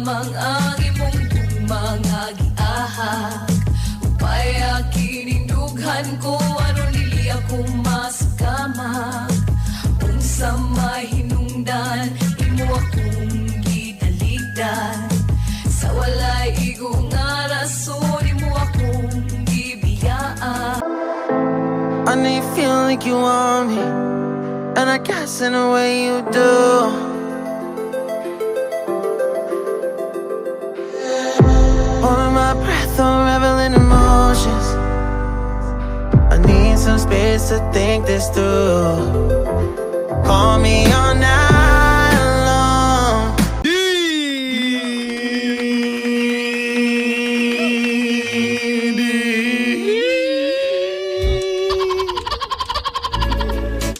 lamang ang imong mga giahag. Upaya kinindughan ko ano nili ako masakamag. Unsa may hinungdan imo akong gitaligdan. Sa walay igo nga rason imo akong gibiyaan. I know you feel like you want me, and I guess in a way you do. Holding my breath, unraveling emotions. I need some space to think this through. Call me all night long.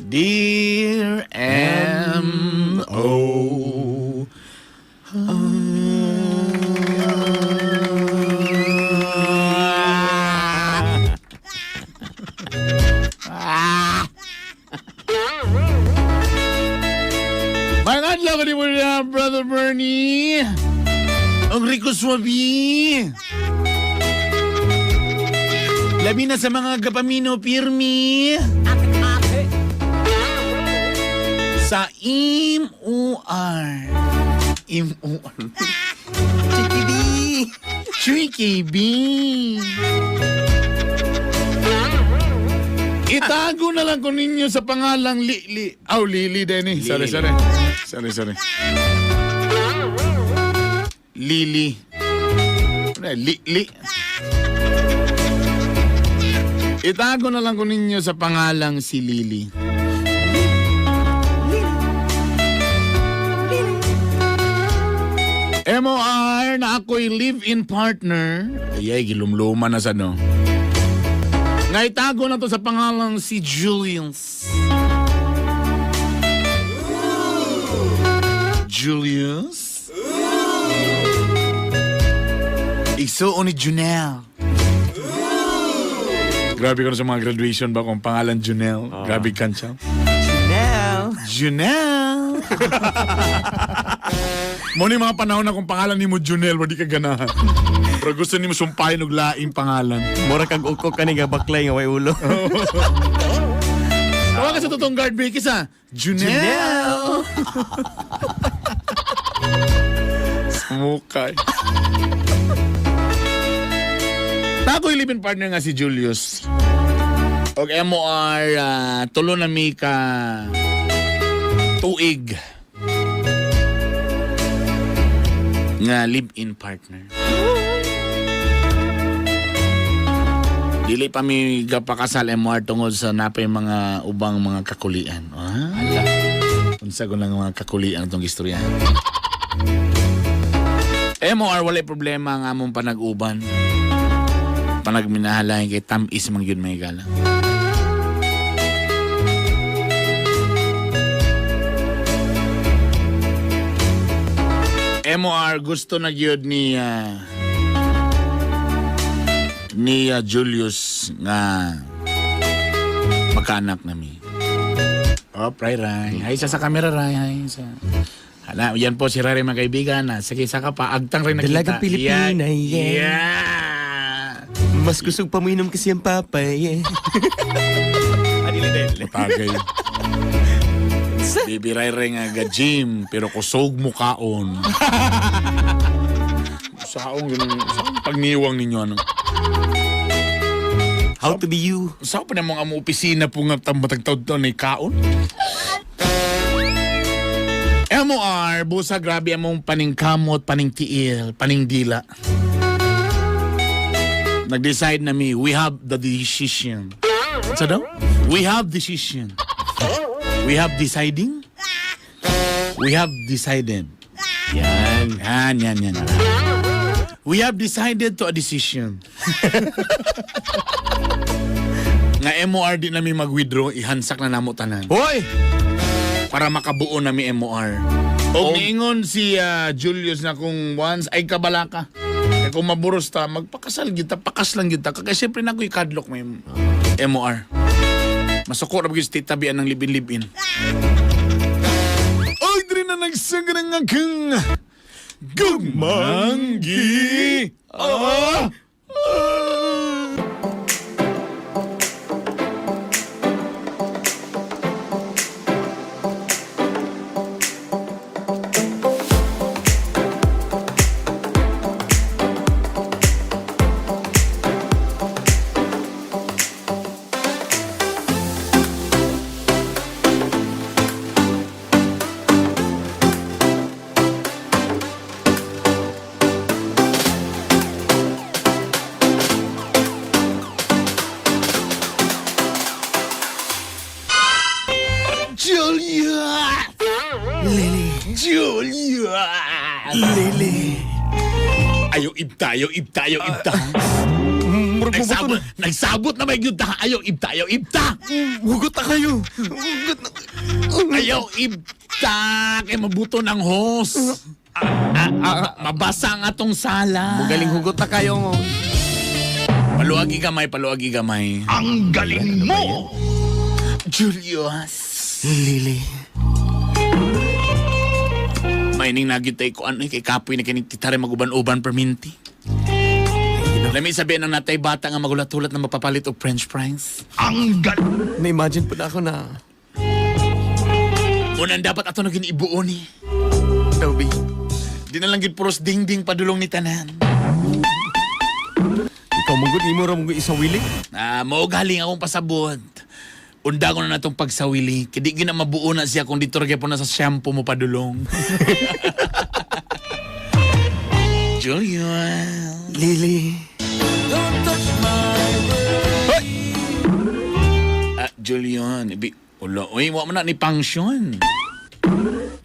Dear M.O. Mga adlaw ni mo na, Brother Bernie. Ang Rico Suabi. Labi na sa mga gapamino pirmi. Sa IMOR. IMOR. CKB. CKB. Itago na lang ko ninyo sa pangalang Lili. Lili din eh. Sorry. Lili. Lili. Itago na lang ko ninyo sa pangalang si Lili. MOR na ako'y live-in partner. Ay, gilumluman na sa no. Nga itago na to sa pangalang si Julius. Julius? Igsuon ni Junel. Grabe ko na sa mga graduation ba kung pangalan Junel. Grabe kansya. Junel. Mo ni mga panahon na kung pangalan ni mo Junel, wadi ka ganahan. Pero gusto ni mo sumpahin og laing pangalan. Mura kag ukok ka ni nga baklay nga way ulo. Tawa ka sa totoong guard breakers ha. Junel. Smukay. Tako'y live-in partner nga si Julius. Og MOR, tulo na mi ka tuig nga live-in partner. Dili pa mi gapakasal MOR tungod sa napay mga ubang mga kakulian. Unsa ko lang mga kakulian itong istorya. MOR walay problema nga among panag-uban. Panagminahalay kay tamis man gyud may gala. MOR gusto na gyud ni Julius nga magkaanak nami. Ray. Hay sa camera Ray. Hay sa. Hala, yan po si Ray mga kaibigan. Sige, saka pa agtang rin nakita. Dalagang Pilipina, Yeah. Mas kusog paminom kasi ang papay. Tagay. Baby Ray nga ga-gym, pero kusog mo kaon. Saong pagniwang ninyo ano. How to be you? Sao pa namang amo opisina po nga matagtawd to ni kaon? MOR, busa grabe among paningkamot, paningtiil, paningdila. Nag-decide na we have the decision. Sa daw? We have decision. We have deciding. We have decided. Yan. We have decided to a decision. Nga MOR di namin mag-withdraw, ihansak na namo tanan. Hoy! Para makabuo nami MOR. O niingon si Julius na kung once ay kabalaka. Eh kung maburos ta, magpakasal kita, pakas lang kita. Kaya siyempre na ko ikadlok may MOR. Masukot na bagay tabian ng libin-libin. Ay, diri na nagsagrang akong Gumanggi! Ah! Julia! Lily. Julia! Lily. Ayaw ibta. Nagsabot na may yun ta. Ayaw ibta. Hugot na kayo. Hugot na. Ayaw ibta. Kaya mabuto ng hose. Mabasa nga tong sala. Galing hugot na kayo. Paluagi gamay. Ang galing mo! Julius. Lily. Maining nagitay ko ano kay kapoy na kining titare maguban-uban perminti. Lami sabihin ng natay bata nga magulat-ulat na mapapalit og french fries. Ang galing! Na-imagine po na ako na. Unang dapat ato na ginibuo ni. Toby. Di na lang gid puros ding-ding padulong ni tanan. Ikaw mong imo ra mong isang wili. Mao galing akong pasabot. Unda ko na natong pagsawili. Kadi gina mabuo na siya kung dito ra po na sa shampoo mo padulong. Julian. Lily. Julian. Uy, mo na ni pangsyon.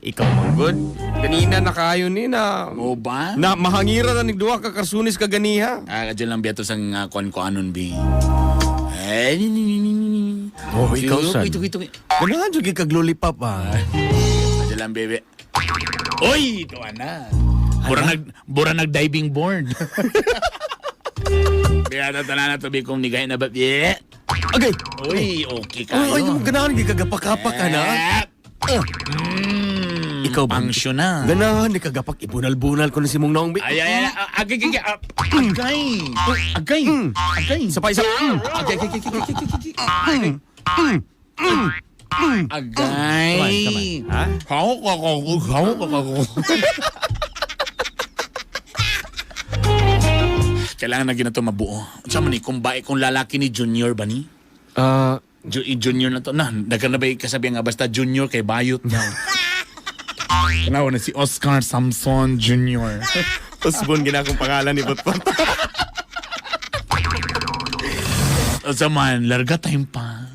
Ikaw manggod. Kanina na kayo ni na. O ba? Na mahangira na nigduwa ka karsunis ka ganiha. Kadyan lang biyato sang kuan-kuanon, bi. Oh, ikaw san. Ito. Ganahan jud kag lollipop Kadyan lang, bebe. Uy, ito na. Bura nag-diving board. Kaya tanan na to, bi, kung nigay na ba, bi. Okay. Uy, okay kayo. Ay, ganahan kay kagapak-kapak ka na. Ikaw ba? Pangsyon na. Ganahan ni kagapak ibunal-bunal ko na si mong naong. Ay. Agay. Isa pa isa. Agay. Come on. Ha? Hawak ako. Kailangan na ginato mabuo. Sa man ni kung lalaki ni Junior ba ni? Junior na to. Dagan na ba kasabihan nga basta Junior kay bayot na. Kanawa na si Oscar Samson Jr. Osbon gina akong pangalan ni Botbot. Sa man, larga time pa.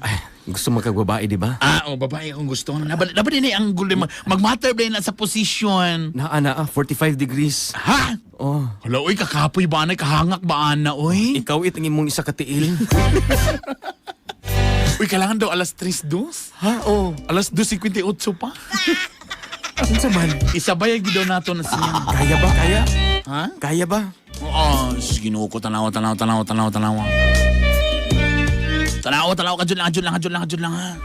Gusto mo kagbabae, di ba? Babae akong gusto. Dapat din ang gulo. Mag-matter ba na sa position? Naa, 45 degrees. Ha? Oh. Hala, uy, kakapoy ba na? Kahangak ba na, uy? Ikaw itangin mong isa katiil. Uy, kailangan daw alas 3:02? Ha? Oh. Alas 2:58 pa? Ano sa man? Isabay ang gidaw nato na siya. Kaya ba? Kaya? Ha? Kaya ba? Ginuo ko, tanawa. Tanawa, kadyon lang, ha?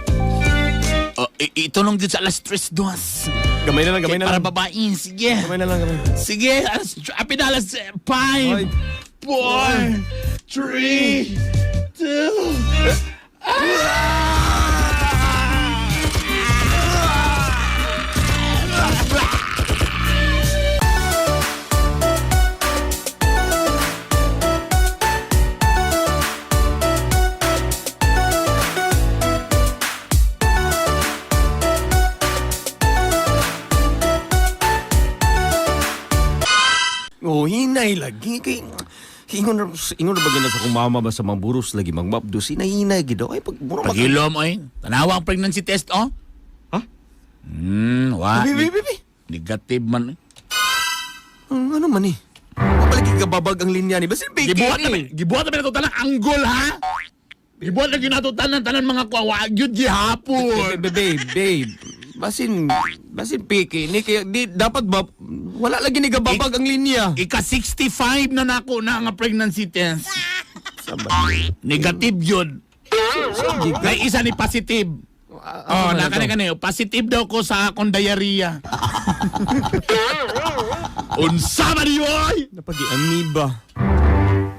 Ito lang din sa alas 3:02. Gamay na lang. Para babae, sige. Gamay na lang. Sige, alas 5, 4, 3, 2, Oh, hinay lagi kay ingon na ba gina sa kung mama ba sa mga buros lagi magmabdo hinay gid ay pag mura Pagilom, oy. Tanawa ang pregnancy test, oh. Ha? Wa. Bibi. Negative man. Ano man eh? Mabalik kababag ang linya ni basin biki. Gibuhat na ito talang anggol, ha? Gibuhat na ginato tanan mga kwawagyod gihapon. Babe. Basin piki ni kaya di dapat ba wala lagi ni gababag ang linya. Ika-65 na nako na nga pregnancy test. Negative yun. May isa ni positive. Nakani positive daw ko sa akong diarrhea. Unsa man niyo ay? Napag-amoeba.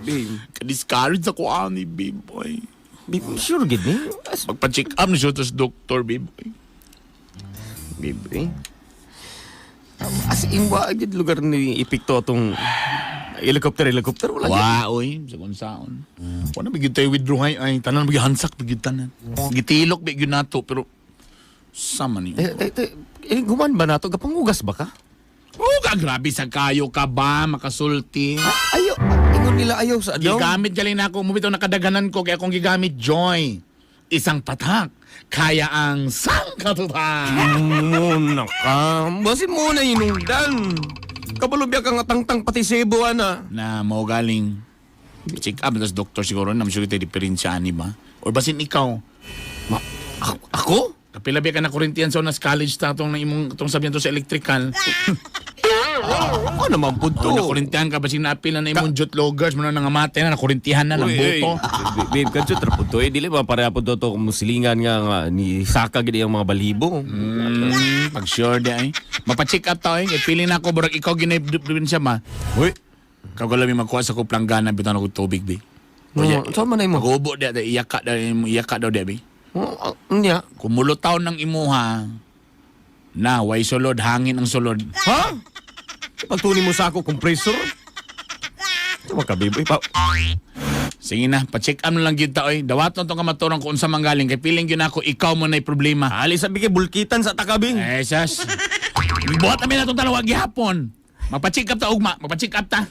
Babe, Ka-discourage ako ani, babe, boy. babe, sure gid ni. Magpa-check up na siya sa doktor, babe, boy. Babe, eh. As in, gid lugar ni epekto atong helicopter wala gid. Oy, sa kung saan. Wala bigyan tayo withdraw ay tanan bigyan hansak bigyan tanan. Gitilok bigyan nato pero sama ni. Guman ba nato gapangugas ba ka? Oh, grabe sa kayo ka ba makasulti. Ayo, ingon nila ayaw sa adaw. Gigamit galing na ako, mubitaw nakadaganan ko kaya akong gigamit joy. Isang patak, kaya ang sangkatutak. Muna ka. Basin mo na inungdan. Kabalubya ka nga tangtang pati Cebu, ana. Na mo galing check up tas doktor siguro na sure tayo diferensya ani ba? Or basin ikaw, Ako? kapila ba ka na Corinthian sa nas college ta tong imong tong sabihan to sa electrical. Ako naman po to. Oh, na Corinthian ka basin napil na imong jut loggers mo na nangamate na Corinthian na ng buto. Babe, kanso trapo to. Dili ba pareha po to kumusilingan nga ni Saka gid ang mga balibo. Pag sure di ay. Mapacheck up ta eh. Feeling na ako burag ikaw ginay siya ma. Uy. Kagala mi magkuha sa ko planggana bitan ako tubig bi. Saan man na mo? Magubo di iyaka daw di bi. Nya. Kumulo taon ng imuha na way sulod hangin ang sulod. Ha? Pagtuni mo sa ako, compressor? Tama ka, babe. Sige na, pa-check up na lang kita oy. Dawat na itong kamaturan kung unsa manggaling. Kay piling yun ako, ikaw mo na'y problema. Ali, sabi kay bulkitan sa takabing. Eh, sas. Buhat namin na itong dalawa gihapon. Magpa-check up ta, ugma. Magpa-check up ta.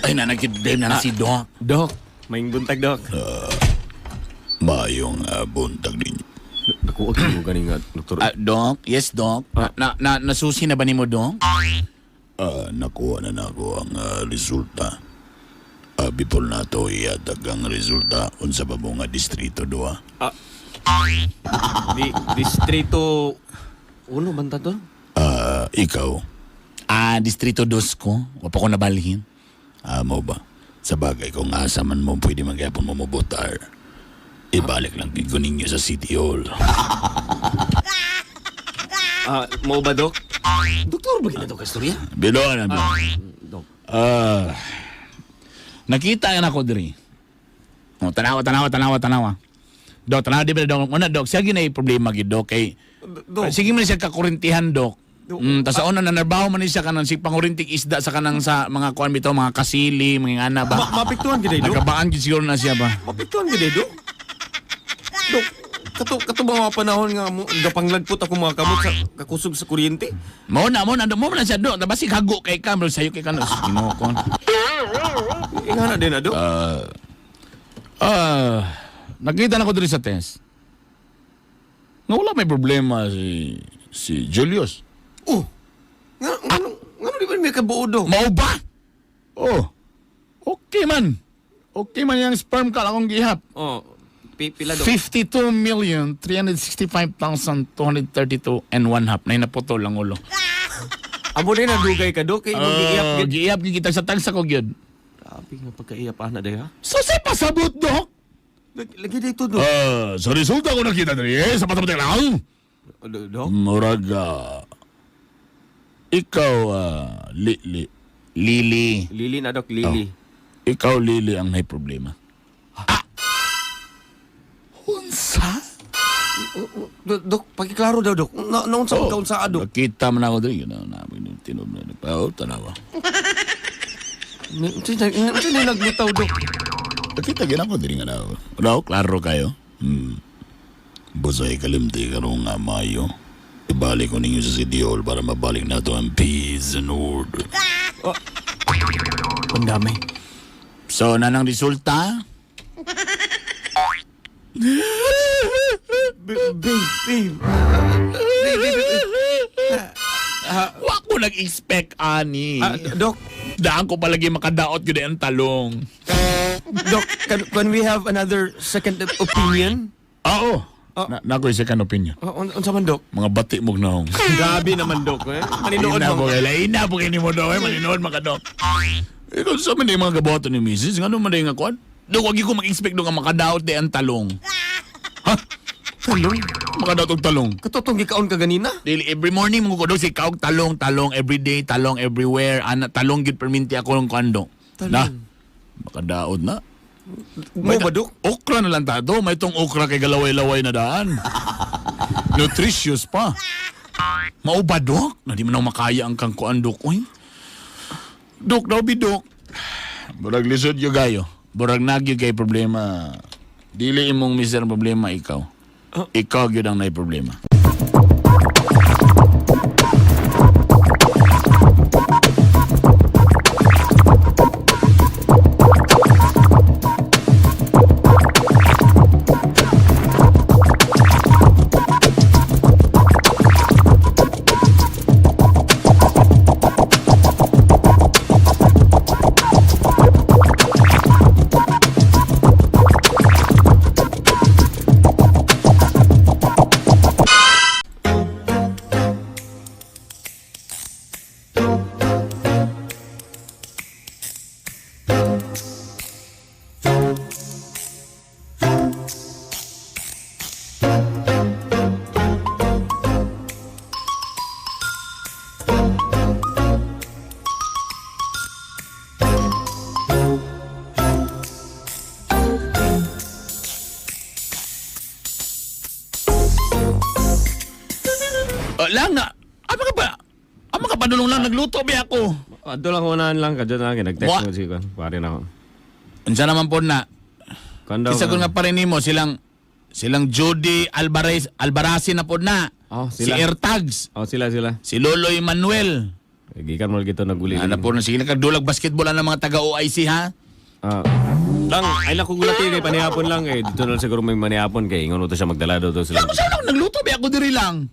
Ay, nanagid-dem na si Doc. Dok, maing buntag, Dok. Mayong buntag ninyo. Naku, okay mo ganing nga, doktor. Doc? Yes, Doc? Nasusi na ba ni mo, Doc? Nakuha na ako ang resulta. Before na to iatag ang resulta unsa pa mo nga distrito 2. Distrito... Uno, banta to? Ikaw, Distrito 2 ko. Wapa ko nabalhin. mo ba? Sa bagay kung asa man mo pwede magyapon mo mabutar. Ibalik lang ko ninyo sa City Hall. Mo ba, Dok? Doktor, ba ito ka istorya? Biloan na Dok. Nakita yan ako diri. Oh, tanawa. Dok, tanawa di ba, Dok? Una, Dok, siya ginay problema gid, Dok. Kay, Dok. sige man siya kakurintihan, Dok. Tas sa una, nanarbaho man siya kanang si pangurintik isda sa kanang sa mga kuan bitaw, mga kasili, mga ana ba? Mapiktuhan giday, Dok. Nakabaan gid siguro na siya ba? Mapiktuhan giday, Dok. Dok, kato ba mga panahon nga mo, gapanglagpot ako mga kamot sa kakusog sa kuryente? Mo na siya, Dok. Basig hago kay Camero sayo kay kanos. Ginokon. Ingana din na, Dok. Nakita na ko diri sa test. Nga wala may problema si Julius. Oh, nga di ba may kabuo, Dok? Mao ba? Oh. Okay man yung sperm ka akong gihap. Oh, pila, Dok? 52,365,232 and 1/2. Na naputol lang ulo. Amo din na dugay ka, Dok. Kaya mo giiyak. Giiyap kita sa tagsa ko gyud. Grabe nga pagkaiyap na day, ha? So say pasabot, Dok. Lagi dito, Dok. Sa resulta ko nakita diri sa matematik lang. Dok? Murag ikaw Lili. Lili na, Dok. Lili. ikaw Lili ang may problema. Unsa? Dok, pakiklaro daw, Dok. Naunsa mo kaun sa Dok? Nakita man ako diri. Tinob na tanawa. Sino nagbitaw, Dok? Nakita gina ko diri nga na. Klaro kayo. Busay kalimti karong nga Mayo. Ibalik ko ninyo sa City Hall para mabalik na to ang peace and order. Ang dami. So, nanang resulta? Babe. Wa ko nag-expect, ani. Dok, Daan ko palagi makadaot yun ang talong. Dok, can we have another second opinion? Oo. Nako'y second opinion. Unsa man, Dok? Mga bati mo na hong. Grabe naman, Dok. Maninood Ina mo. po kayo. Ina po kayo ni mo daw. Maninood mga dok. Ikaw sa man yung mga gaboto ni Mrs. Nga naman yung akuan? Dok, wag ko mag-expect doon nga makadaot di ang talong. Ha? Talong? Makadaot og talong. Katotong gikaon ka ganina? Daily, every morning mo ko daw si kaog talong, everyday, talong everywhere. Talong gid perminti ako ng kando. Na, makadaot na. Mo ba, Dok? Okra na lang tato. May itong okra kay galaway-laway na daan. Nutritious pa. Mao ba, Dok? Na di man ako makaya ang kang kuan, Dok. Uy. Dok, daw bidok. Burag lisod yung gayo. Burag nagyo kay problema. Dili imong miser problema ikaw. Ikaw gyud ang nay problema. Lang na. Ama ka padulong lang nagluto ba ako? Ato lang unahan lang ka dyan lang. Nag-text Wa- mo si Kwan. Pare na ako. Unsa naman po na? Kanda Isa ko nga pa rin nimo silang Jody Albarazin na po na. Oh, Si sila. Airtags, Oh, sila. si Loloy Manuel. Gikan mo gito naguli. Ana po na sige nagdulag basketball ang mga taga OIC ha. Lang, ay lang kung gulati kay panihapon lang eh. Dito na lang siguro may manihapon kay ingon to siya magdala daw to sila. Lang sa ako nagluto ba ako diri lang.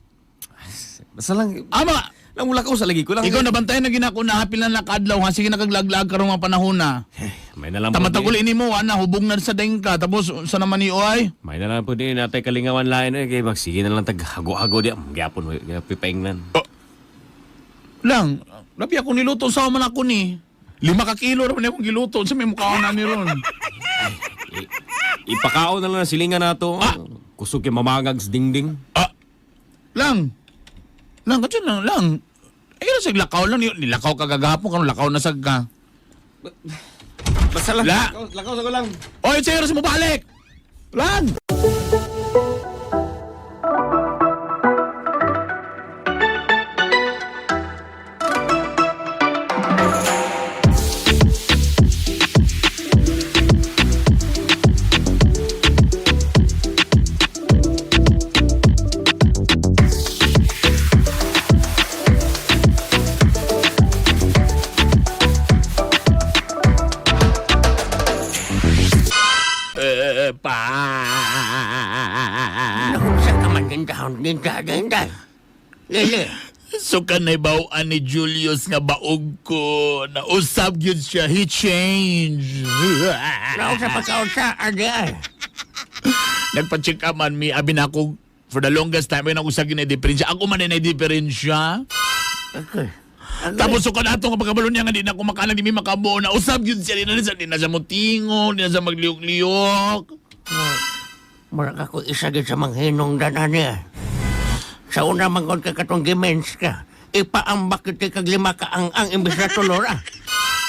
Basta lang, Ama, lang wala ka sa lagi ko lang. ikaw nabantayan na ginako na hapil na nakadlaw ha sige nakaglaglag karon mga panahon na. May na lang po Tamataguli nimo ana hubog na sa daing ka tapos sa naman ni oy. May na lang po din natay kalingawan lain eh. Kay magsige na lang taghago-hago di. Gyapon pipaingnan. Lang, labi ako niluto sa man ako ni. 5 ka kilo ra man akong giluto sa may mukha na ni ron. Ipakao na lang ang silingan nato. Kusog kay mamangag sa dingding. Lang, katyo lang. Ay, sa lakaw lang. Nilakaw ka gagapon ka, lakaw na sag ka. Basta lang. La. Lakaw sa ko lang. Oy, sir, mo balik! Lang! Nakunsa ka man ginda. Lili, So kanay bawaan ni Julius nga baog ko. Nausab yun siya. He changed. nausa pa adi ay. Nagpa-check up man mi. Abi na ako for the longest time. Ay nakusag yun na diferensya. Ako man na diferensya. Okay. Tapos so kanato nga pagkabalo niya nga di na ako makalang di mi makabuo. Nausab yun siya. Di na siya mutingo. Di na siya magliok-liok. Murag ako isa gid sa manghinong danan niya. Sa una mangod ka katong gimens ka. Ipaambak kita kag 5 ka ang imbis na tulora.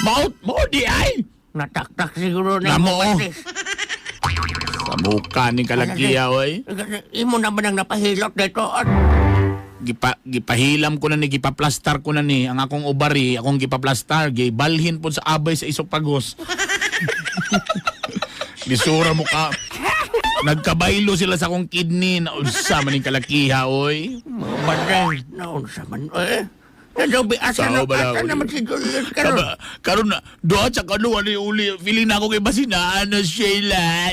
Mau di ay. Nataktak siguro na Namo. batis. Sa mukha ni Kalakiya, oy. Imo na ba nang napahilot dito? Gipahilam ko na ni, gipaplastar ko na ni. Ang akong ubari, akong gipaplastar. Gibalhin po sa abay sa isopagos. Bisura mo ka. Nagkabaylo sila sa akong kidney. Naunsa man yung Kalakiha, oy. Mabaday. Naunsa man. Nadobi, asa Sao ba na, naman si Julius karon? Karon na, doon sa kaluwa ni uli. Feeling na ako kay basinaan na Sheila.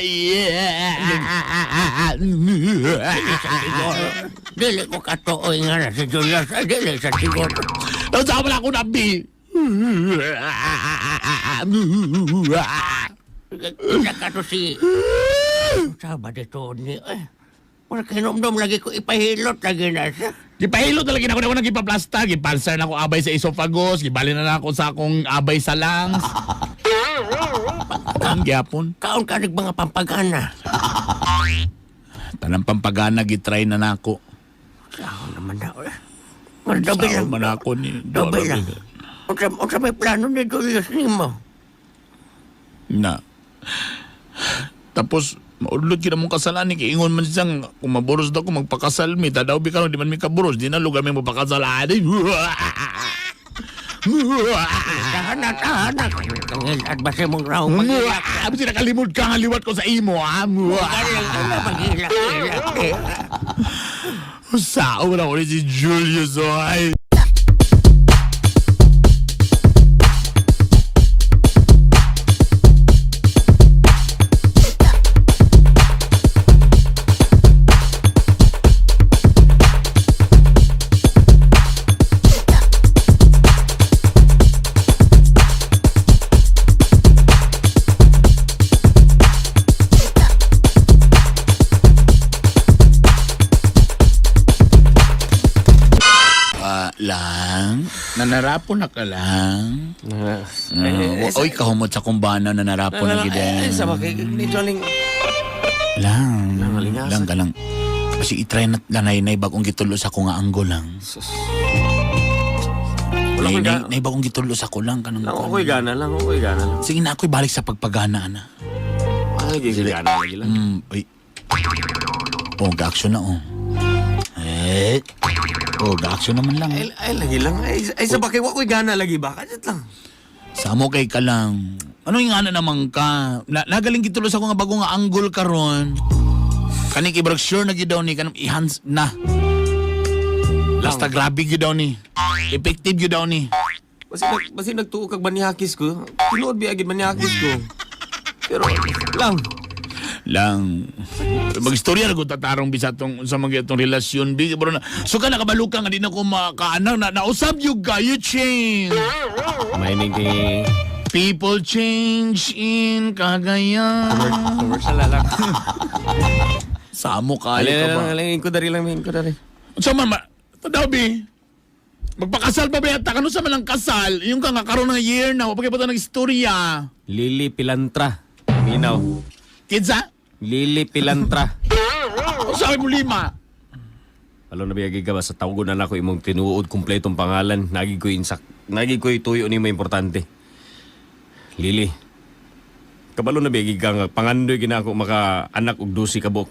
Dili ko katuoy nga na si Julius. Dili sa siguro. Naunsa man ako nabi. Kita ka to si... Saba dito ni... Mura kinomdom lagi ko ipahilot lagi na siya. Gipahilo talaga na ako nang gipaplasta, gipanser na ako abay sa esophagus, gibalin na ako sa akong abay sa lungs. Ang gyapon. Kaon ka mga pampagana. Tanang pampagana gitry na nako. Kaon naman daw. Dobe lang. Man ako ni Dobe lang. Unsa may plano ni Julius nimo? Na. Tapos maudlot kita mong kasalan ni ingon man siyang kung maburos daw ko magpakasal mi tadaw bi karon di man mi kaburos di na lugar mi magpakasal adi. Tahanak. Tungil at basi mong raw mag-ilak. Abi sila kalimod ka nga liwat ko sa imo ha. Mag-ilak. Sao na ulit si Julius oy. Lang, nanarapon na ka lang. Oy, kahumot sa kumbana, nanarapon na gid. Sa bakit nito aling Lang, Nangalingasan. lang ka lang. Kasi itry na lanay bagong gitulo sa ko nga anggo lang. Wala ko gana. Nay bagong gitulo sa ko lang kanang. Lang ako'y gana lang, ako'y gana lang. Sige na ako'y balik sa pagpagana na. Ay, gana lagi lang. Ay. Oh, ga-action na oh. Oh, ga-action naman lang. Ay, lagi lang. Ay, sa bakit ako'y gana lagi ba? Kadit lang. Samo kay ka lang. Ano yung nga naman ka? Nagaling gitulo sa ko nga bagong nga angle karon. Kani kibrag sure na gidaw ni kanang ihans na. Basta grabe gidaw ni. Effective gidaw ni. Basi nagtuo kag manihakis ko. Tinuod biagid manihakis ko. Pero lang. Lang. Magistorya na ko tatarong bisa tong sa mga itong relasyon. Bro na. So ka nakabaluka nga di na ko makaanang na nausab yung ka. You change. May ni People change in Cagayan. commercial lang. Samo kayo ka ba? Alin ko dari lang, ko dari. So mama, tadaw bi. Magpakasal pa ba yata? Kano sa malang kasal? Yung ka nga karoon ng year na. Wapagay pa ito ng istorya. Lili Pilantra. Minaw. Kidsa? Lili Pilantra. O sabi mo 5. Alam na biyagi ka ba sa tawgon na ako imong tinuod kumpletong pangalan. Nagi ko'y tuyo ni mo importante. Lili. Kabalo na biyagi ka nga pangandoy gina ako maka anak og 12 kabok.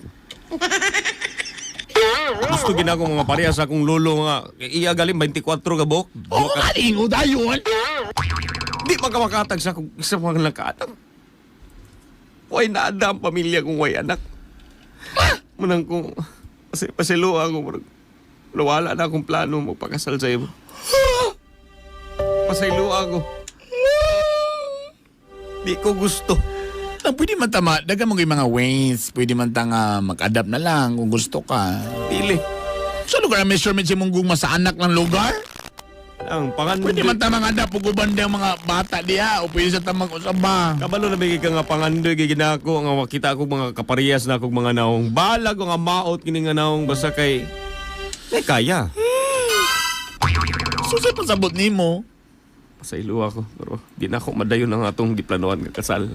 Gusto gina ko mga pareha sa akong lolo nga iya galing 24 kabok. O kalingo dayon. Di makamakatag sa akong isa mga nakatag. Way naada ang pamilya kong way anak. Munang kong pasilo ako. Wala na akong plano magpakasal sa iyo. Pasilo ako. Di ko gusto. Pwede man tama, daga mo yung mga ways. Pwede man tanga mag-adapt na lang kung gusto ka. Dili. Sa lugar na measurement si mong gugma sa anak ng lugar? Ang pangandoy. Pwede man tama nga adapt uguban ang mga bata diya o pwede sa tamang usaba. Kabalo na bigay ka nga pangandoy kay ginako nga makita ko mga kaparehas na akong mga naong balag o nga maot kini nga naong basta kay kaya. So sa pasabot ni mo? Pasaylo ako pero di na ako madayon ang atong giplanuhan nga kasal.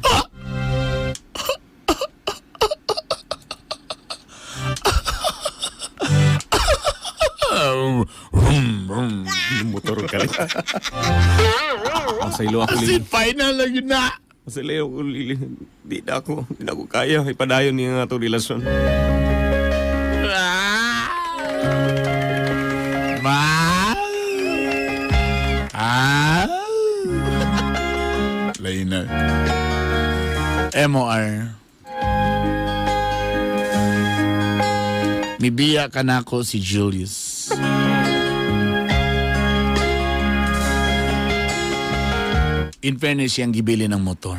Motor ka rin. Pasaylo ako Kasi lili. final lang yun na. Pasaylo ako lili. Di na ako kaya ipadayon ni nga atong relasyon. Lain na. MOR. Mibiya ka na ako si Julius. In fairness, siyang gibili ng motor.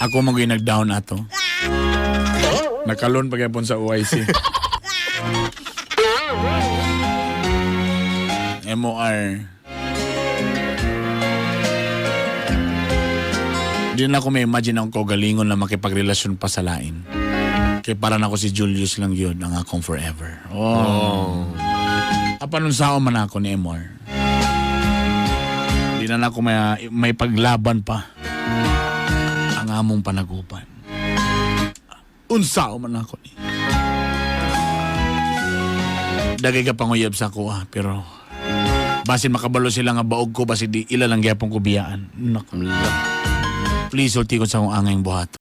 Ako mag nag-down ato. Nakalon pagkapon sa OIC. MOR. Di na ako may imagine ang kogalingon na makipagrelasyon pa sa lain. Kaya para na ako si Julius lang yun, ang akong forever. Oh. Apan nung sao man ako ni MR. Di na ako may paglaban pa ang among panagupan. Unsao man ako ni. Dagay ka panguyab sa ako pero basin makabalo sila nga baog ko, basin di ila lang gyapon ko biyaan. Please, ulti ko sa akong angayng buhat.